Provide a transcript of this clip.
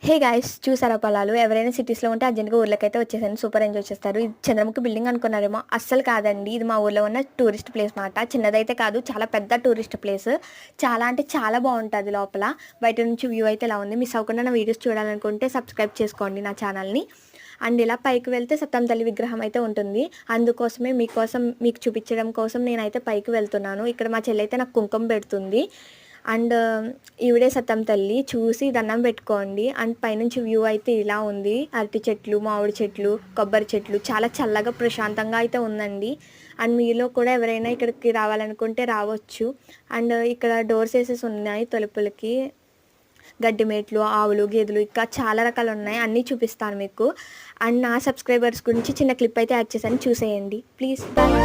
Hey guys, చూసారా పొలాలు? ఎవరైనా సిటీస్లో ఉంటే అర్జెంట్గా ఊర్లోకైతే వచ్చేసాను. సూపర్ ఎంజాయ్ చేస్తారు. ఇది చంద్రముఖి బిల్డింగ్ అనుకున్నారేమో, అస్సలు కాదండి. ఇది మా ఊర్లో ఉన్న టూరిస్ట్ ప్లేస్ మాట. చిన్నదైతే కాదు, చాలా పెద్ద టూరిస్ట్ ప్లేస్. చాలా అంటే చాలా బాగుంటుంది లోపల. బయట నుంచి వ్యూ అయితే ఇలా ఉంది. మిస్ అవ్వకుండా నా వీడియోస్ చూడాలనుకుంటే సబ్స్క్రైబ్ చేసుకోండి నా ఛానల్ని. అండ్ ఇలా పైకి వెళ్తే సప్తం తల్లి విగ్రహం అయితే ఉంటుంది. అందుకోసమే మీకు చూపించడం కోసం నేనైతే పైకి వెళ్తున్నాను. ఇక్కడ మా చెల్లి అయితే నాకు కుంకుమ పెడుతుంది. అండ్ ఈవిడే సత్తం తల్లి, చూసి దండం పెట్టుకోండి. అండ్ పైనుంచి వ్యూ అయితే ఇలా ఉంది. అరటి చెట్లు, మామిడి చెట్లు, కొబ్బరి చెట్లు, చాలా చల్లగా ప్రశాంతంగా అయితే ఉందండి. అండ్ మీలో కూడా ఎవరైనా ఇక్కడికి రావాలనుకుంటే రావచ్చు. అండ్ ఇక్కడ డోర్స్ వేసేసి ఉన్నాయి తలుపులకి. గడ్డి మేట్లు, ఆవులు, గేదెలు, ఇంకా చాలా రకాలు ఉన్నాయి. అన్నీ చూపిస్తాను మీకు. అండ్ నా సబ్స్క్రైబర్స్ గురించి చిన్న క్లిప్ అయితే యాడ్ చేశాను, చూసేయండి ప్లీజ్. బాయ్.